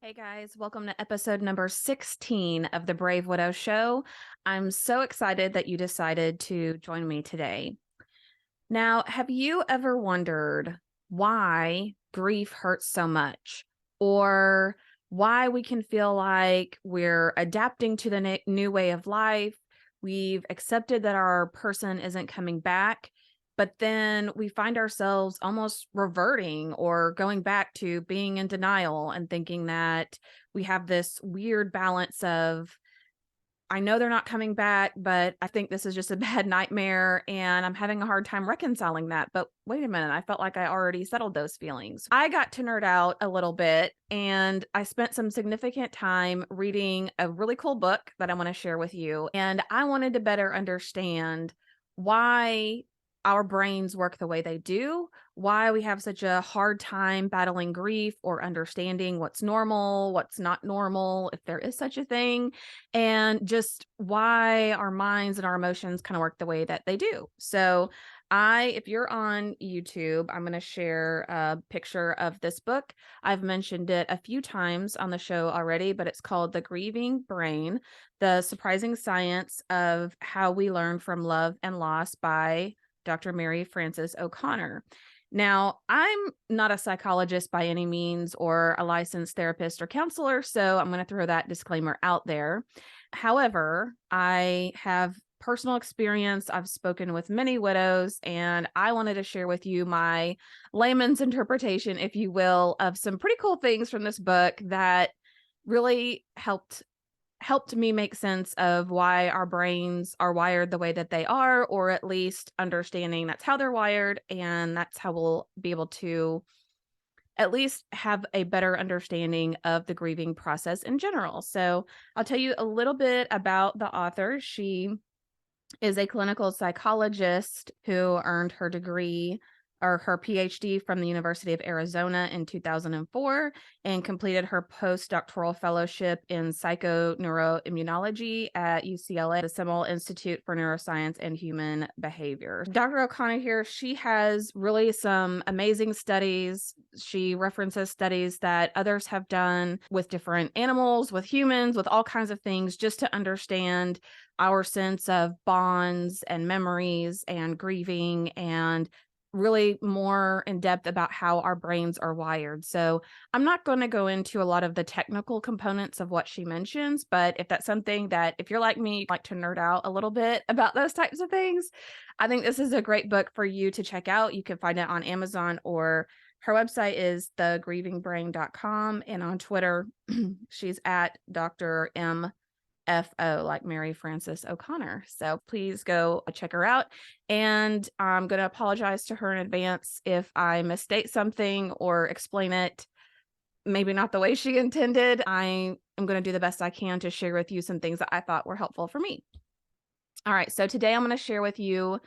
Hey guys, welcome to episode number 16 of the Brave Widow Show. I'm so excited that you decided to join me today. Now, have you ever wondered why grief hurts so much, or why we can feel like we're adapting to the new way of life? We've accepted that our person isn't coming back, but then we find ourselves almost reverting or going back to being in denial and thinking that we have this weird balance of, I know they're not coming back, but I think this is just a bad nightmare and I'm having a hard time reconciling that. But wait a minute, I felt like I already settled those feelings. I got to nerd out a little bit and I spent some significant time reading a really cool book that I want to share with you. And I wanted to better understand why our brains work the way they do, why we have such a hard time battling grief or understanding what's normal, what's not normal, if there is such a thing, and just why our minds and our emotions kind of work the way that they do. So, if you're on YouTube, I'm going to share a picture of this book. I've mentioned it a few times on the show already, but it's called The Grieving Brain: The Surprising Science of How We Learn from Love and Loss by Dr. Mary Frances O'Connor. Now, I'm not a psychologist by any means or a licensed therapist or counselor, so I'm going to throw that disclaimer out there. However, I have personal experience. I've spoken with many widows, and I wanted to share with you my layman's interpretation, if you will, of some pretty cool things from this book that really helped me make sense of why our brains are wired the way that they are, or at least understanding that's how they're wired. And that's how we'll be able to at least have a better understanding of the grieving process in general. So I'll tell you a little bit about the author. She is a clinical psychologist who earned her degree or her PhD from the University of Arizona in 2004 and completed her postdoctoral fellowship in psychoneuroimmunology at UCLA, the Semel Institute for Neuroscience and Human Behavior. Dr. O'Connor here, she has really some amazing studies. She references studies that others have done with different animals, with humans, with all kinds of things, just to understand our sense of bonds and memories and grieving, and really more in depth about how our brains are wired. So I'm not going to go into a lot of the technical components of what she mentions, but if that's something that, if you're like me, like to nerd out a little bit about those types of things, I think this is a great book for you to check out. You can find it on Amazon, or her website is thegrievingbrain.com, and on Twitter, she's at Dr. M. FO, like Mary Frances O'Connor. So please go check her out. And I'm going to apologize to her in advance if I misstate something or explain it maybe not the way she intended. I am going to do the best I can to share with you some things that I thought were helpful for me. All right. So today I'm going to share with you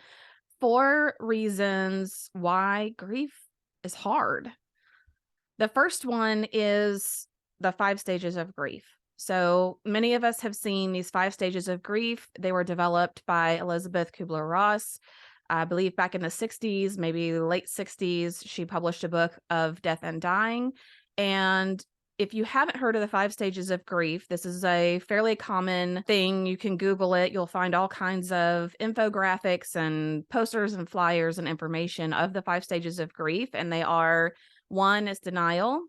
4 reasons why grief is hard. The first one is the 5 stages of grief. So many of us have seen these 5 stages of grief. They were developed by Elizabeth Kubler-Ross. I believe back in the 60s, maybe late 60s, she published a book of death and dying. And if you haven't heard of the 5 stages of grief, this is a fairly common thing. You can Google it. You'll find all kinds of infographics and posters and flyers and information of the 5 stages of grief. And they are: 1 is denial,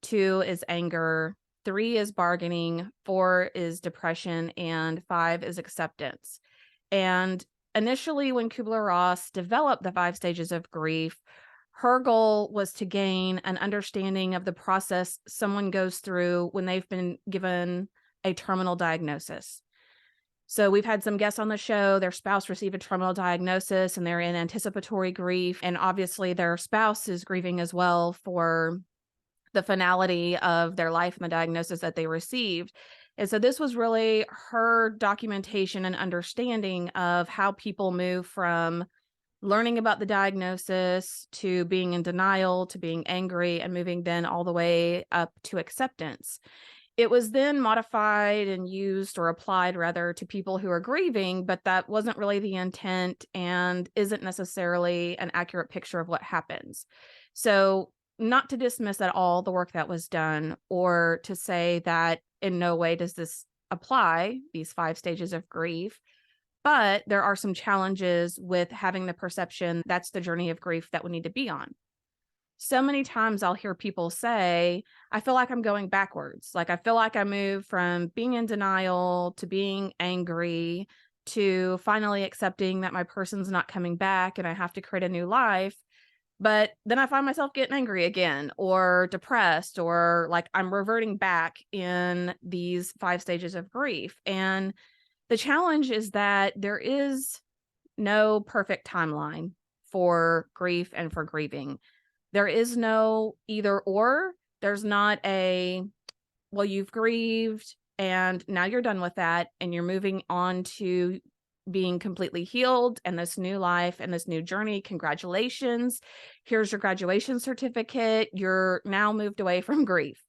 2 is anger, 3 is bargaining, 4 is depression, and 5 is acceptance. And initially, when Kubler-Ross developed the 5 stages of grief, her goal was to gain an understanding of the process someone goes through when they've been given a terminal diagnosis. So we've had some guests on the show, their spouse received a terminal diagnosis and they're in anticipatory grief. And obviously their spouse is grieving as well for the finality of their life and the diagnosis that they received. And so this was really her documentation and understanding of how people move from learning about the diagnosis to being in denial to being angry and moving then all the way up to acceptance. It was then modified and used, or applied rather, to people who are grieving, but that wasn't really the intent and isn't necessarily an accurate picture of what happens. So not to dismiss at all the work that was done or to say that in no way does this apply, these 5 stages of grief. But there are some challenges with having the perception that's the journey of grief that we need to be on. So many times I'll hear people say, I feel like I'm going backwards. Like I feel like I moved from being in denial to being angry to finally accepting that my person's not coming back and I have to create a new life. But then I find myself getting angry again or depressed or like I'm reverting back in these 5 stages of grief. And the challenge is that there is no perfect timeline for grief and for grieving. There is no either or. There's not a, well, you've grieved and now you're done with that and you're moving on to being completely healed and this new life and this new journey. Congratulations. Here's your graduation certificate. You're now moved away from grief.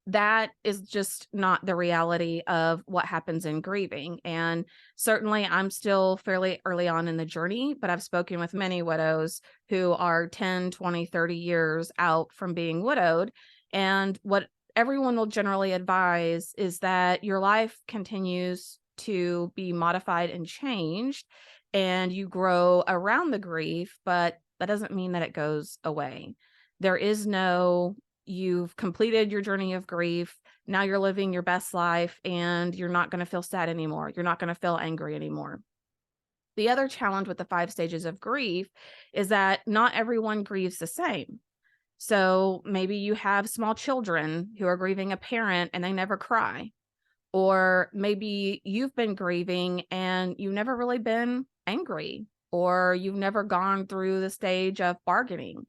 That is just not the reality of what happens in grieving. And certainly I'm still fairly early on in the journey, but I've spoken with many widows who are 10, 20, 30 years out from being widowed. And what everyone will generally advise is that your life continues to be modified and changed, and you grow around the grief, but that doesn't mean that it goes away. There is no you've completed your journey of grief. Now you're living your best life and you're not going to feel sad anymore. You're not going to feel angry anymore. The other challenge with the 5 stages of grief is that not everyone grieves the same. So maybe you have small children who are grieving a parent and they never cry. Or maybe you've been grieving and you've never really been angry, or you've never gone through the stage of bargaining.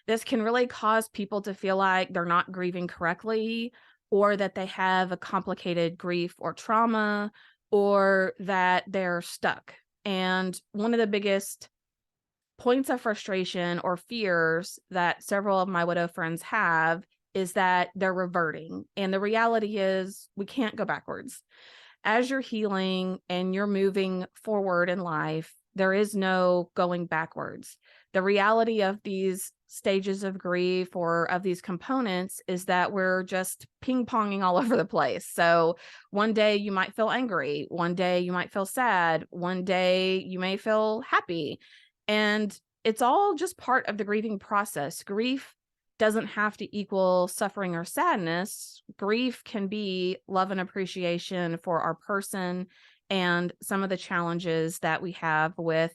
This can really cause people to feel like they're not grieving correctly, or that they have a complicated grief or trauma, or that they're stuck. And one of the biggest points of frustration or fears that several of my widow friends have is that they're reverting. And the reality is we can't go backwards. As you're healing and you're moving forward in life, there is no going backwards. The reality of these stages of grief or of these components is that we're just ping-ponging all over the place. So one day you might feel angry, one day you might feel sad, one day you may feel happy. And it's all just part of the grieving process. Grief doesn't have to equal suffering or sadness. Grief can be love and appreciation for our person and some of the challenges that we have with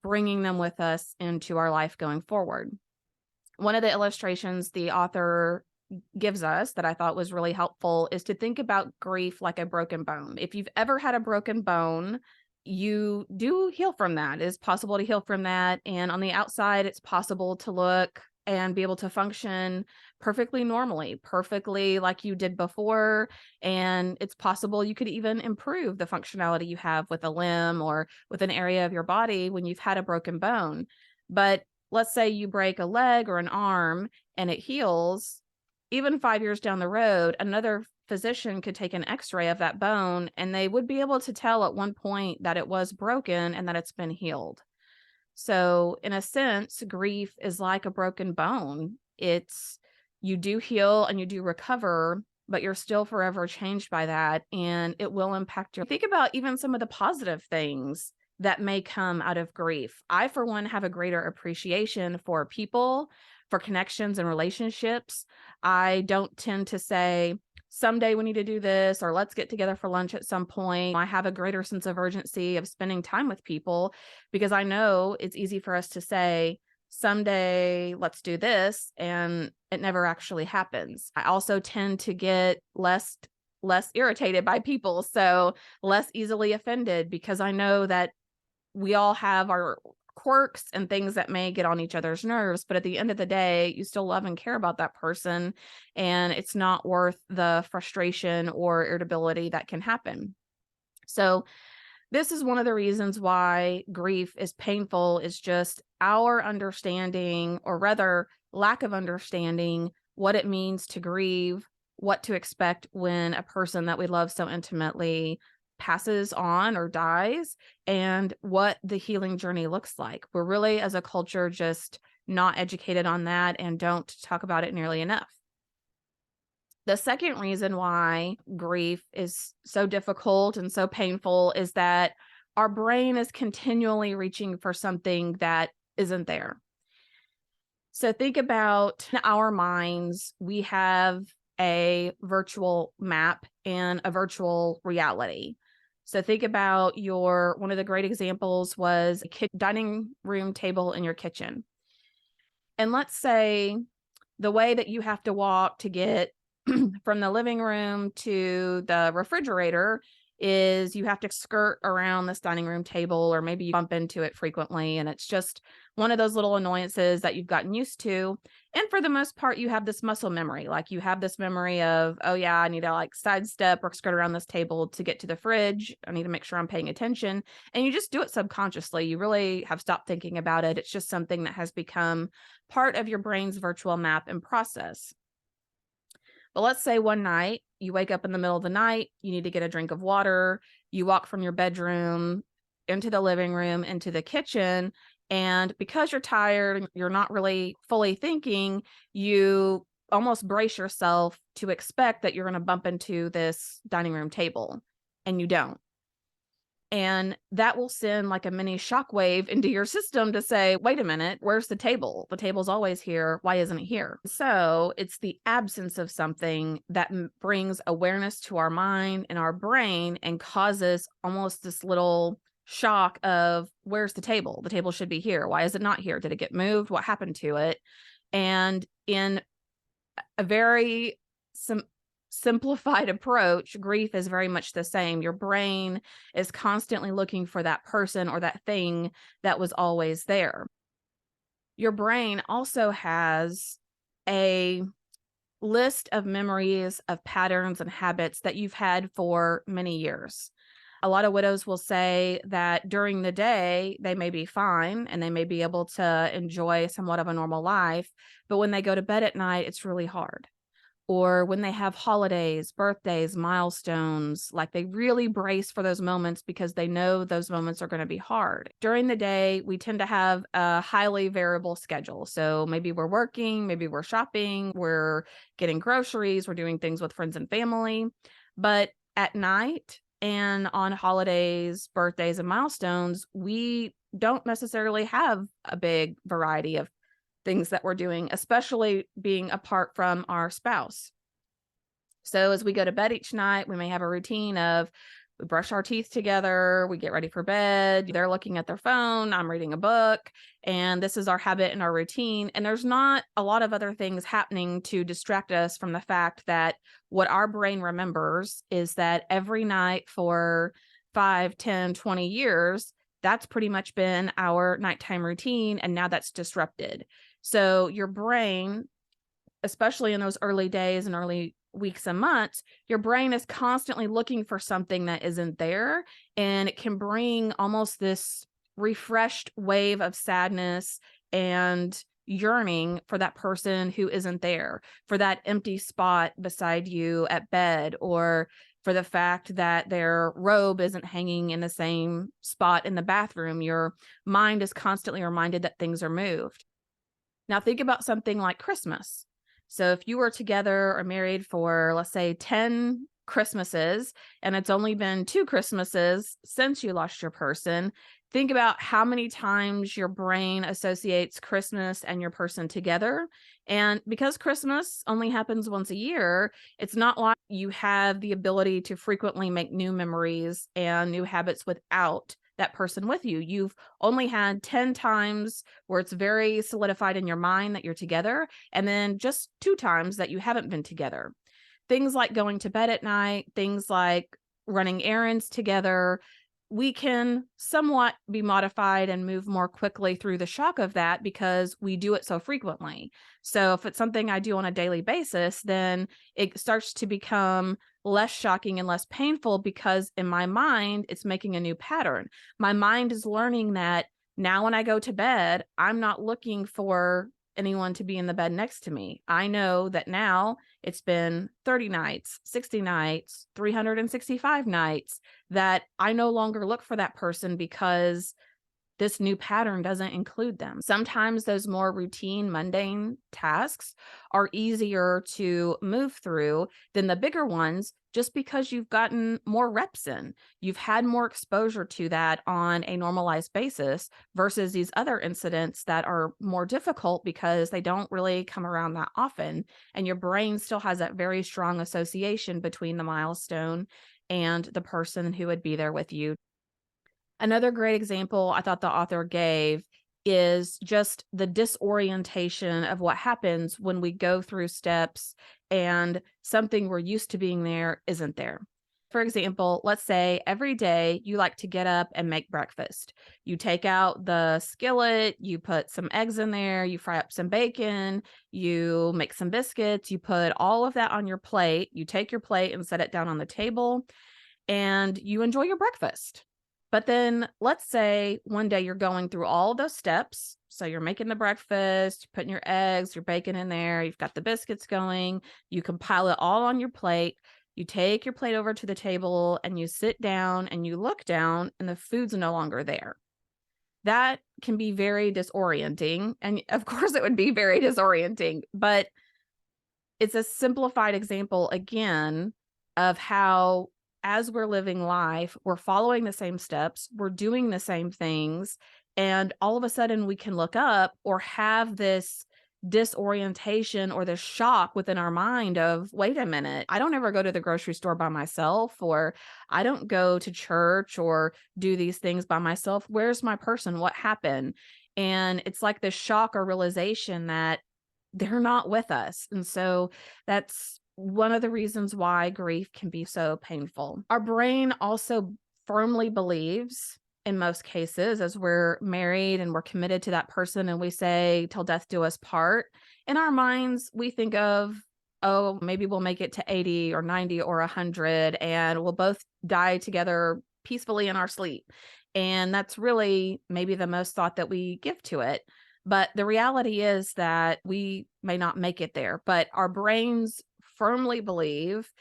bringing them with us into our life going forward. One of the illustrations the author gives us that I thought was really helpful is to think about grief like a broken bone. If you've ever had a broken bone, you do heal from that. It is possible to heal from that. And on the outside, it's possible to look and be able to function perfectly normally, perfectly like you did before. And it's possible you could even improve the functionality you have with a limb or with an area of your body when you've had a broken bone. But let's say you break a leg or an arm and it heals. Even 5 years down the road, another physician could take an x-ray of that bone and they would be able to tell at one point that it was broken and that it's been healed. So in a sense, grief is like a broken bone. You do heal and you do recover, but you're still forever changed by that. And it will impact your, think about even some of the positive things that may come out of grief. I, for one, have a greater appreciation for people, for connections and relationships. I don't tend to say, someday we need to do this, or let's get together for lunch at some point. I have a greater sense of urgency of spending time with people because I know it's easy for us to say, someday let's do this, and it never actually happens. I also tend to get less irritated by people, so less easily offended, because I know that we all have our quirks and things that may get on each other's nerves, but at the end of the day, you still love and care about that person, and it's not worth the frustration or irritability that can happen. So this is one of the reasons why grief is painful, is just our understanding, or rather lack of understanding, what it means to grieve, what to expect when a person that we love so intimately passes on or dies, and what the healing journey looks like. We're really, as a culture, just not educated on that and don't talk about it nearly enough. The second reason why grief is so difficult and so painful is that our brain is continually reaching for something that isn't there. So think about in our minds, we have a virtual map and a virtual reality. So think about one of the great examples was a dining room table in your kitchen. And let's say the way that you have to walk to get from the living room to the refrigerator is you have to skirt around this dining room table, or maybe you bump into it frequently. And it's just one of those little annoyances that you've gotten used to. And for the most part, you have this muscle memory. Like you have this memory of, oh yeah, I need to like sidestep or skirt around this table to get to the fridge. I need to make sure I'm paying attention. And you just do it subconsciously. You really have stopped thinking about it. It's just something that has become part of your brain's virtual map and process. But let's say one night you wake up in the middle of the night, you need to get a drink of water, you walk from your bedroom into the living room, into the kitchen, and because you're tired, you're not really fully thinking, you almost brace yourself to expect that you're going to bump into this dining room table, and you don't. And that will send like a mini shockwave into your system to say, wait a minute, where's the table? The table's always here. Why isn't it here? So it's the absence of something that brings awareness to our mind and our brain and causes almost this little shock of, where's the table? The table should be here. Why is it not here? Did it get moved? What happened to it? And in a very simplified approach, grief is very much the same. Your brain is constantly looking for that person or that thing that was always there. Your brain also has a list of memories of patterns and habits that you've had for many years. A lot of widows will say that during the day, they may be fine and they may be able to enjoy somewhat of a normal life, but when they go to bed at night, it's really hard. Or when they have holidays, birthdays, milestones, like they really brace for those moments because they know those moments are going to be hard. During the day, we tend to have a highly variable schedule. So maybe we're working, maybe we're shopping, we're getting groceries, we're doing things with friends and family. But at night and on holidays, birthdays, and milestones, we don't necessarily have a big variety of things that we're doing, especially being apart from our spouse. So as we go to bed each night, we may have a routine of we brush our teeth together, we get ready for bed, they're looking at their phone, I'm reading a book, and this is our habit and our routine. And there's not a lot of other things happening to distract us from the fact that what our brain remembers is that every night for 5, 10, 20 years, that's pretty much been our nighttime routine, and now that's disrupted. So your brain, especially in those early days and early weeks and months, your brain is constantly looking for something that isn't there. And it can bring almost this refreshed wave of sadness and yearning for that person who isn't there, for that empty spot beside you at bed, or for the fact that their robe isn't hanging in the same spot in the bathroom. Your mind is constantly reminded that things are moved. Now think about something like Christmas. So if you were together or married for, let's say, 10 Christmases, and it's only been 2 Christmases since you lost your person, think about how many times your brain associates Christmas and your person together. And because Christmas only happens once a year, it's not like you have the ability to frequently make new memories and new habits without that person with you. You've only had 10 times where it's very solidified in your mind that you're together, and then just 2 times that you haven't been together. Things like going to bed at night, things like running errands together, we can somewhat be modified and move more quickly through the shock of that because we do it so frequently. So if it's something I do on a daily basis, then it starts to become less shocking and less painful because in my mind, it's making a new pattern. My mind is learning that now when I go to bed, I'm not looking for anyone to be in the bed next to me. I know that now it's been 30 nights, 60 nights, 365 nights that I no longer look for that person because this new pattern doesn't include them. Sometimes those more routine, mundane tasks are easier to move through than the bigger ones just because you've gotten more reps in. You've had more exposure to that on a normalized basis versus these other incidents that are more difficult because they don't really come around that often. And your brain still has that very strong association between the milestone and the person who would be there with you. Another great example I thought the author gave is just the disorientation of what happens when we go through steps and something we're used to being there isn't there. For example, let's say every day you like to get up and make breakfast. You take out the skillet, you put some eggs in there, you fry up some bacon, you make some biscuits, you put all of that on your plate. You take your plate and set it down on the table and you enjoy your breakfast. But then let's say one day you're going through all those steps. So you're making the breakfast, you're putting your eggs, your bacon in there, you've got the biscuits going, you compile it all on your plate. You take your plate over to the table and you sit down and you look down and the food's no longer there. That can be very disorienting. And of course, it would be very disorienting, but it's a simplified example again of how as we're living life, we're following the same steps, we're doing the same things, and all of a sudden we can look up or have this disorientation or this shock within our mind of, wait a minute, I don't ever go to the grocery store by myself, or I don't go to church or do these things by myself. Where's my person? What happened? And it's like this shock or realization that they're not with us. And so that's one of the reasons why grief can be so painful. Our brain also firmly believes, in most cases, as we're married and we're committed to that person and we say, till death do us part, in our minds, we think of, oh, maybe we'll make it to 80 or 90 or 100 and we'll both die together peacefully in our sleep. And that's really maybe the most thought that we give to it. But the reality is that we may not make it there, but our brains firmly believe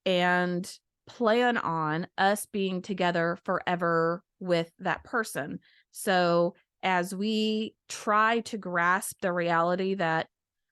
and plan on us being together forever with that person. So as we try to grasp the reality that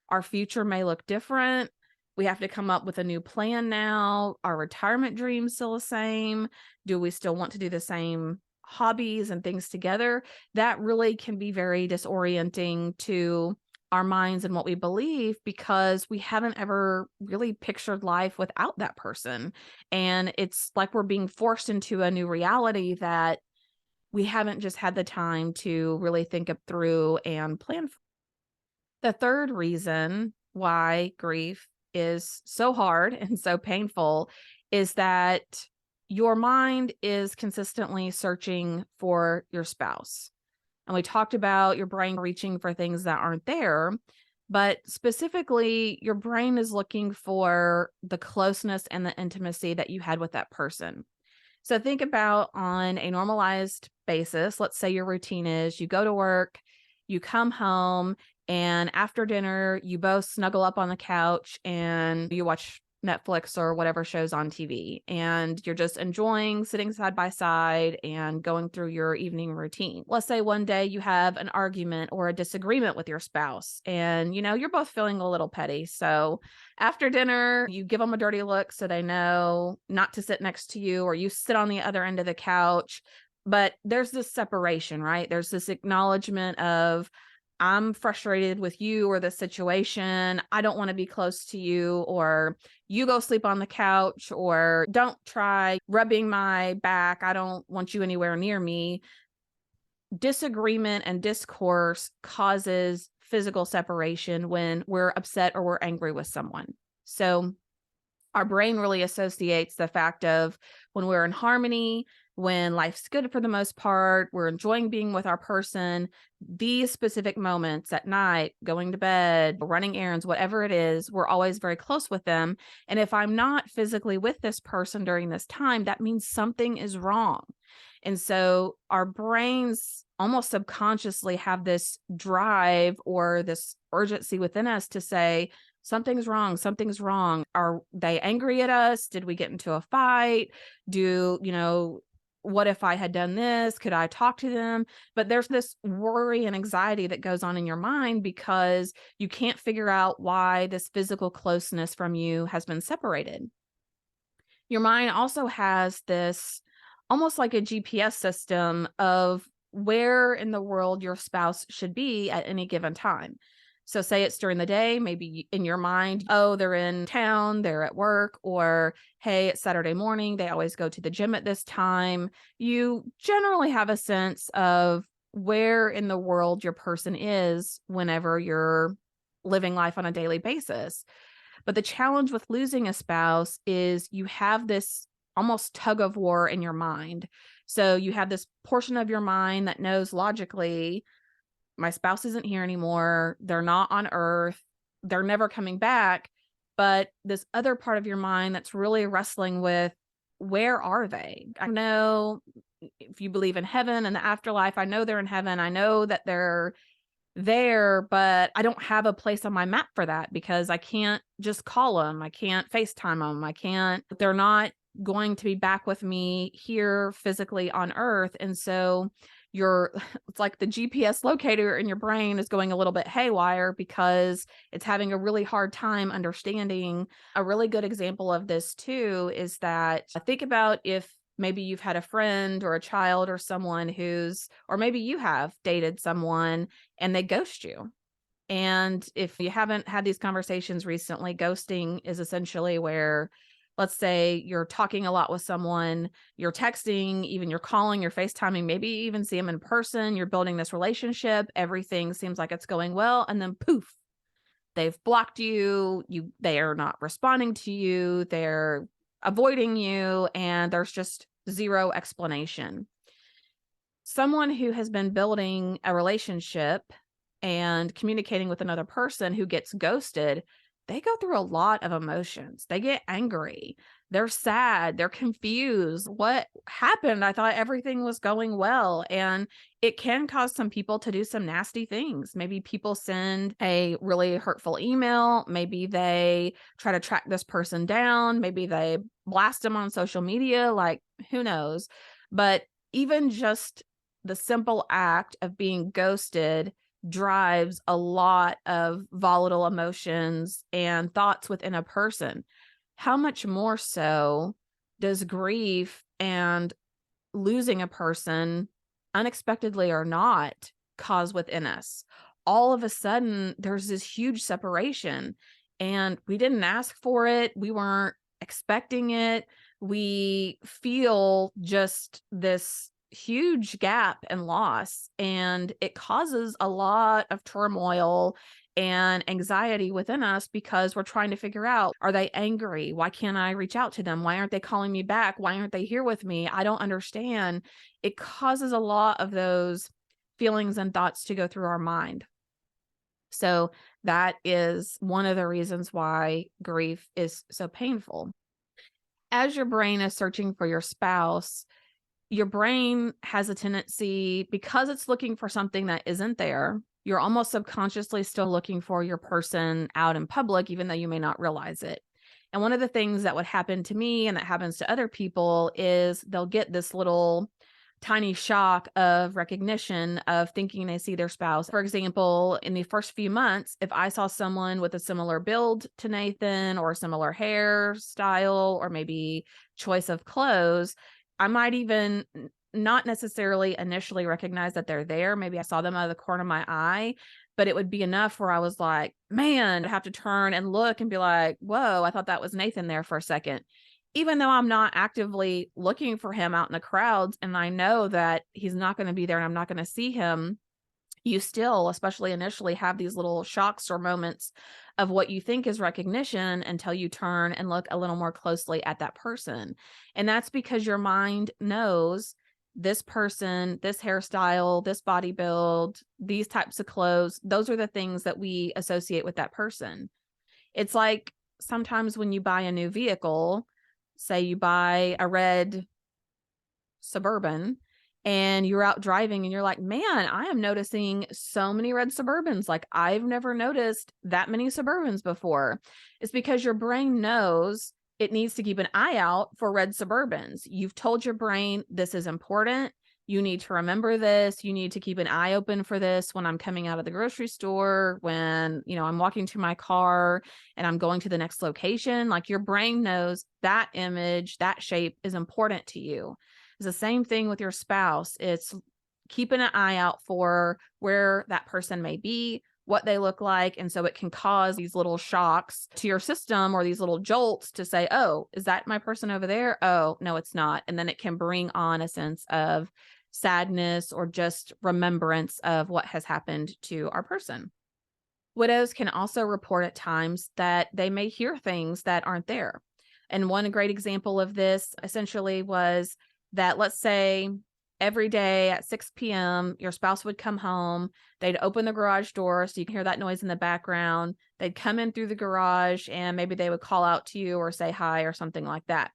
our future may look different, we have to come up with a new plan now. Our retirement dreams still the same? Do we still want to do the same hobbies and things together? That really can be very disorienting to our minds and what we believe because we haven't ever really pictured life without that person. And it's like we're being forced into a new reality that we haven't just had the time to really think it through and plan for. The third reason why grief is so hard and so painful is that your mind is consistently searching for your spouse. And we talked about your brain reaching for things that aren't there, but specifically, your brain is looking for the closeness and the intimacy that you had with that person. So think about on a normalized basis, let's say your routine is you go to work, you come home, and after dinner, you both snuggle up on the couch and you watch Netflix or whatever shows on TV. And you're just enjoying sitting side by side and going through your evening routine. Let's say one day you have an argument or a disagreement with your spouse and, you're both feeling a little petty. So after dinner, you give them a dirty look so they know not to sit next to you, or you sit on the other end of the couch. But there's this separation, right? There's this acknowledgement of, I'm frustrated with you or the situation. I don't want to be close to you, or you go sleep on the couch, or don't try rubbing my back. I don't want you anywhere near me. Disagreement and discourse causes physical separation when we're upset or we're angry with someone. So our brain really associates the fact of when we're in harmony, when life's good for the most part, we're enjoying being with our person, these specific moments at night, going to bed, running errands, whatever it is, we're always very close with them. And if I'm not physically with this person during this time, that means something is wrong. And so our brains almost subconsciously have this drive or this urgency within us to say, something's wrong. Something's wrong. Are they angry at us? Did we get into a fight? what if I had done this? Could I talk to them? But there's this worry and anxiety that goes on in your mind because you can't figure out why this physical closeness from you has been separated. Your mind also has this almost like a GPS system of where in the world your spouse should be at any given time. So, say it's during the day, maybe in your mind, oh, they're in town, they're at work, or hey, it's Saturday morning, they always go to the gym at this time. You generally have a sense of where in the world your person is whenever you're living life on a daily basis. But the challenge with losing a spouse is you have this almost tug of war in your mind. So you have this portion of your mind that knows logically, my spouse isn't here anymore. They're not on earth. They're never coming back. But this other part of your mind that's really wrestling with, where are they? I know if you believe in heaven and the afterlife, I know they're in heaven. I know that they're there, but I don't have a place on my map for that because I can't just call them. I can't FaceTime them. They're not going to be back with me here physically on earth. And so your it's like the GPS locator in your brain is going a little bit haywire because it's having a really hard time understanding. A really good example of this too is that think about if maybe you've had a friend or a child or someone or maybe you have dated someone and they ghost you. And if you haven't had these conversations recently, ghosting is essentially where, let's say you're talking a lot with someone, you're texting, even you're calling, you're FaceTiming, maybe you even see them in person, you're building this relationship, everything seems like it's going well, and then poof, they've blocked you, they are not responding to you, they're avoiding you, and there's just zero explanation. Someone who has been building a relationship and communicating with another person who gets ghosted, they go through a lot of emotions. They get angry. They're sad. They're confused. What happened? I thought everything was going well. And it can cause some people to do some nasty things. Maybe people send a really hurtful email. Maybe they try to track this person down. Maybe they blast them on social media. Like, who knows? But even just the simple act of being ghosted drives a lot of volatile emotions and thoughts within a person. How much more so does grief and losing a person, unexpectedly or not, cause within us? All of a sudden, there's this huge separation, and we didn't ask for it. We weren't expecting it. We feel just this huge gap and loss, and it causes a lot of turmoil and anxiety within us because we're trying to figure out, are they angry? Why can't I reach out to them? Why aren't they calling me back? Why aren't they here with me? I don't understand. It causes a lot of those feelings and thoughts to go through our mind. So that is one of the reasons why grief is so painful. As your brain is searching for your spouse, your brain has a tendency, because it's looking for something that isn't there, you're almost subconsciously still looking for your person out in public, even though you may not realize it. And one of the things that would happen to me and that happens to other people is they'll get this little tiny shock of recognition of thinking they see their spouse. For example, in the first few months, if I saw someone with a similar build to Nathan or a similar hairstyle or maybe choice of clothes, I might even not necessarily initially recognize that they're there. Maybe I saw them out of the corner of my eye, but it would be enough where I was like, man, I'd have to turn and look and be like, whoa, I thought that was Nathan there for a second. Even though I'm not actively looking for him out in the crowds and I know that he's not going to be there and I'm not going to see him, you still, especially initially, have these little shocks or moments of what you think is recognition until you turn and look a little more closely at that person. And that's because your mind knows this person, this hairstyle, this body build, these types of clothes, those are the things that we associate with that person. It's like sometimes when you buy a new vehicle, say you buy a red Suburban, and you're out driving and you're like, man, I am noticing so many red Suburbans. Like, I've never noticed that many Suburbans before. It's because your brain knows it needs to keep an eye out for red Suburbans. You've told your brain this is important. You need to remember this. You need to keep an eye open for this when I'm coming out of the grocery store, when, I'm walking to my car and I'm going to the next location. Like your brain knows that image, that shape is important to you. It's the same thing with your spouse. It's keeping an eye out for where that person may be, what they look like. And so it can cause these little shocks to your system or these little jolts to say, oh, is that my person over there? Oh, no, it's not. And then it can bring on a sense of sadness or just remembrance of what has happened to our person. Widows can also report at times that they may hear things that aren't there. And one great example of this essentially was that, let's say, every day at 6 p.m., your spouse would come home. They'd open the garage door so you can hear that noise in the background. They'd come in through the garage and maybe they would call out to you or say hi or something like that.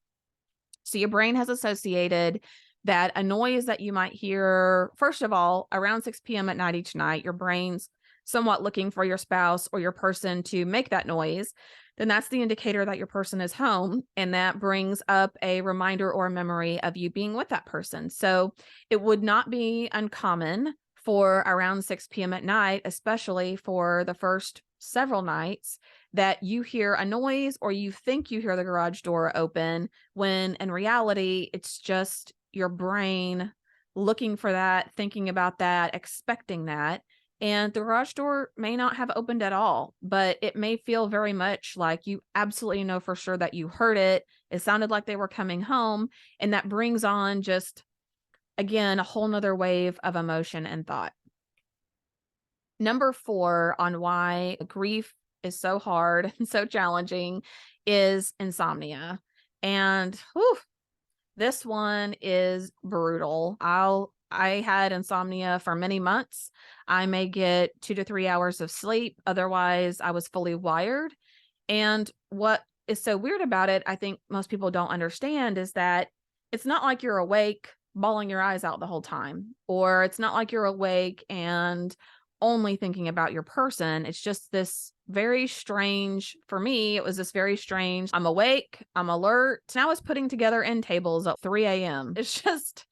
So your brain has associated that a noise that you might hear, first of all, around 6 p.m. at night each night, your brain's somewhat looking for your spouse or your person to make that noise, then that's the indicator that your person is home. And that brings up a reminder or a memory of you being with that person. So it would not be uncommon for around 6 p.m. at night, especially for the first several nights, that you hear a noise or you think you hear the garage door open, when in reality, it's just your brain looking for that, thinking about that, expecting that. And the garage door may not have opened at all, but it may feel very much like you absolutely know for sure that you heard it. It sounded like they were coming home. And that brings on just, again, a whole nother wave of emotion and thought. Number 4 on why grief is so hard and so challenging is insomnia. And whew, this one is brutal. I had insomnia for many months. I may get 2 to 3 hours of sleep. Otherwise, I was fully wired. And what is so weird about it, I think most people don't understand, is that it's not like you're awake, bawling your eyes out the whole time, or it's not like you're awake and only thinking about your person. It's just this very strange, for me, it was this very strange, I'm awake, I'm alert. And I was putting together end tables at 3 a.m. It's just,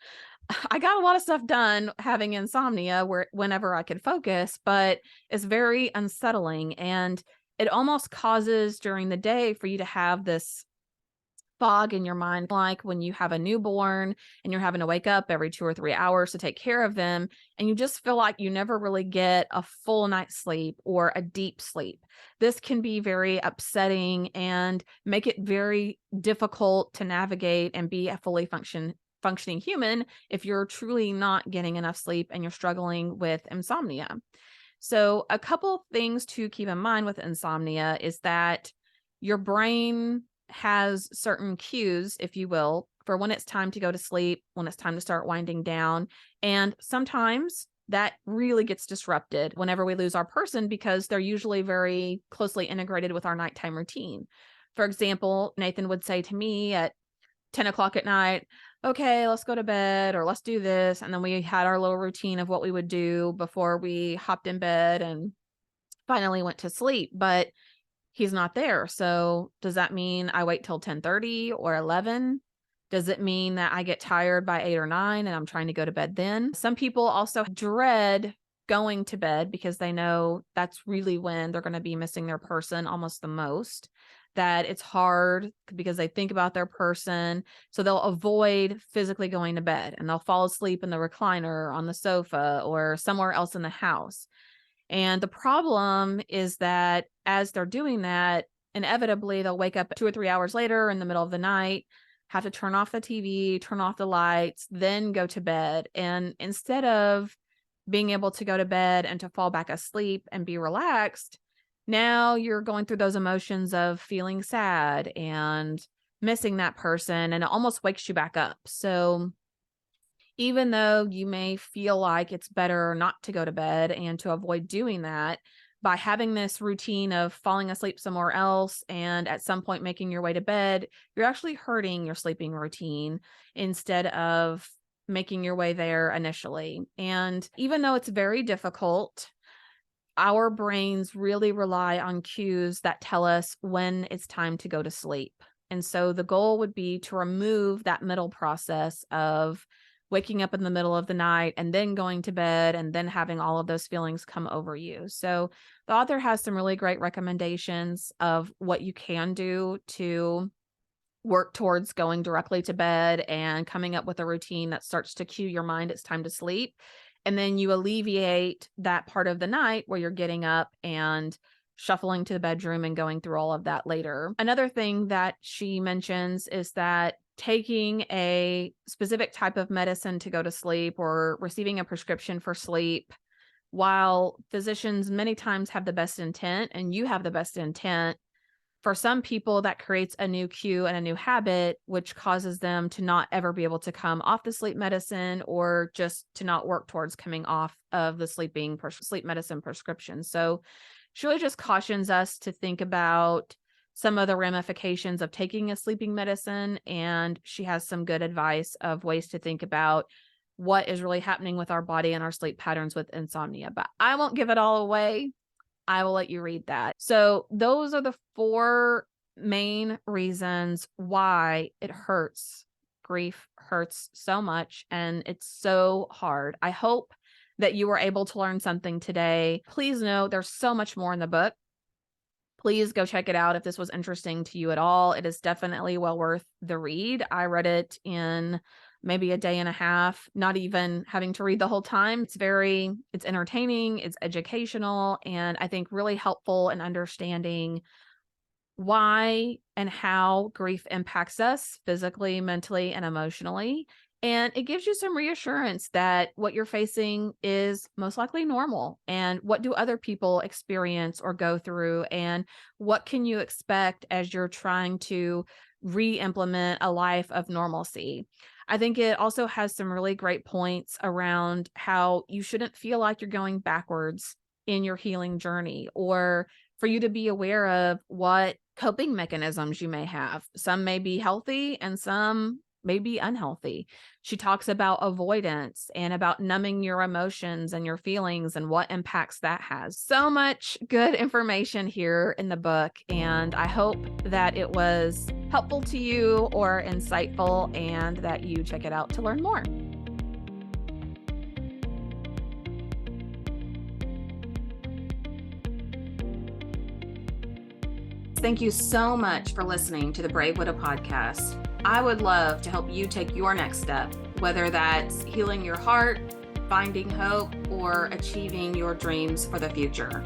I got a lot of stuff done having insomnia whenever I could focus, but it's very unsettling. And it almost causes during the day for you to have this fog in your mind, like when you have a newborn and you're having to wake up every 2 or 3 hours to take care of them. And you just feel like you never really get a full night's sleep or a deep sleep. This can be very upsetting and make it very difficult to navigate and be a fully functioning human if you're truly not getting enough sleep and you're struggling with insomnia. So a couple things to keep in mind with insomnia is that your brain has certain cues, if you will, for when it's time to go to sleep, when it's time to start winding down. And sometimes that really gets disrupted whenever we lose our person, because they're usually very closely integrated with our nighttime routine. For example, Nathan would say to me at 10 o'clock at night, okay, let's go to bed, or let's do this. And then we had our little routine of what we would do before we hopped in bed and finally went to sleep. But he's not there. So does that mean I wait till 10:30 or 11? Does it mean that I get tired by 8 or 9 and I'm trying to go to bed then? Some people also dread going to bed because they know that's really when they're going to be missing their person almost the most. That it's hard because they think about their person. So they'll avoid physically going to bed and they'll fall asleep in the recliner, on the sofa, or somewhere else in the house. And the problem is that as they're doing that, inevitably they'll wake up 2 or 3 hours later in the middle of the night, have to turn off the TV, turn off the lights, then go to bed. And instead of being able to go to bed and to fall back asleep and be relaxed, now you're going through those emotions of feeling sad and missing that person, and it almost wakes you back up. So even though you may feel like it's better not to go to bed and to avoid doing that, by having this routine of falling asleep somewhere else and at some point making your way to bed, you're actually hurting your sleeping routine instead of making your way there initially. And even though it's very difficult, our brains really rely on cues that tell us when it's time to go to sleep. And so the goal would be to remove that middle process of waking up in the middle of the night and then going to bed and then having all of those feelings come over you. So the author has some really great recommendations of what you can do to work towards going directly to bed and coming up with a routine that starts to cue your mind it's time to sleep. And then you alleviate that part of the night where you're getting up and shuffling to the bedroom and going through all of that later. Another thing that she mentions is that taking a specific type of medicine to go to sleep or receiving a prescription for sleep, while physicians many times have the best intent and you have the best intent, for some people that creates a new cue and a new habit, which causes them to not ever be able to come off the sleep medicine or just to not work towards coming off of the sleep medicine prescription. So she really just cautions us to think about some of the ramifications of taking a sleeping medicine. And she has some good advice of ways to think about what is really happening with our body and our sleep patterns with insomnia. But I won't give it all away. I will let you read that. So those are the 4 main reasons why it hurts. Grief hurts so much and it's so hard. I hope that you were able to learn something today. Please know there's so much more in the book. Please go check it out if this was interesting to you at all. It is definitely well worth the read. I read it in maybe a day and a half, not even having to read the whole time. It's entertaining, it's educational, and I think really helpful in understanding why and how grief impacts us physically, mentally, and emotionally. And it gives you some reassurance that what you're facing is most likely normal. And what do other people experience or go through? And what can you expect as you're trying to re-implement a life of normalcy? I think it also has some really great points around how you shouldn't feel like you're going backwards in your healing journey, or for you to be aware of what coping mechanisms you may have. Some may be healthy and some may be unhealthy. She talks about avoidance and about numbing your emotions and your feelings and what impacts that has. So much good information here in the book, and I hope that it was helpful to you or insightful and that you check it out to learn more. Thank you so much for listening to the Brave Widow podcast. I would love to help you take your next step, whether that's healing your heart, finding hope, or achieving your dreams for the future.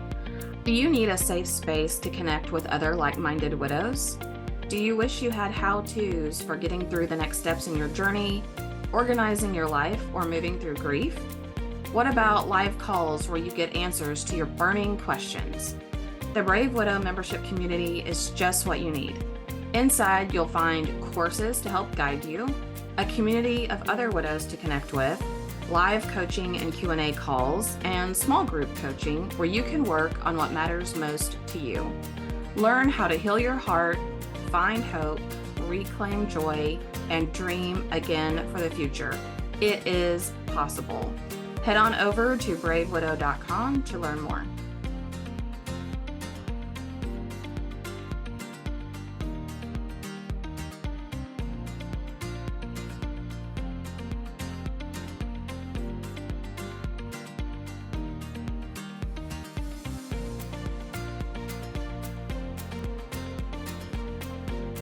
Do you need a safe space to connect with other like-minded widows? Do you wish you had how-tos for getting through the next steps in your journey, organizing your life, or moving through grief? What about live calls where you get answers to your burning questions? The Brave Widow membership community is just what you need. Inside, you'll find courses to help guide you, a community of other widows to connect with, live coaching and Q&A calls, and small group coaching where you can work on what matters most to you. Learn how to heal your heart, find hope, reclaim joy, and dream again for the future. It is possible. Head on over to bravewidow.com to learn more.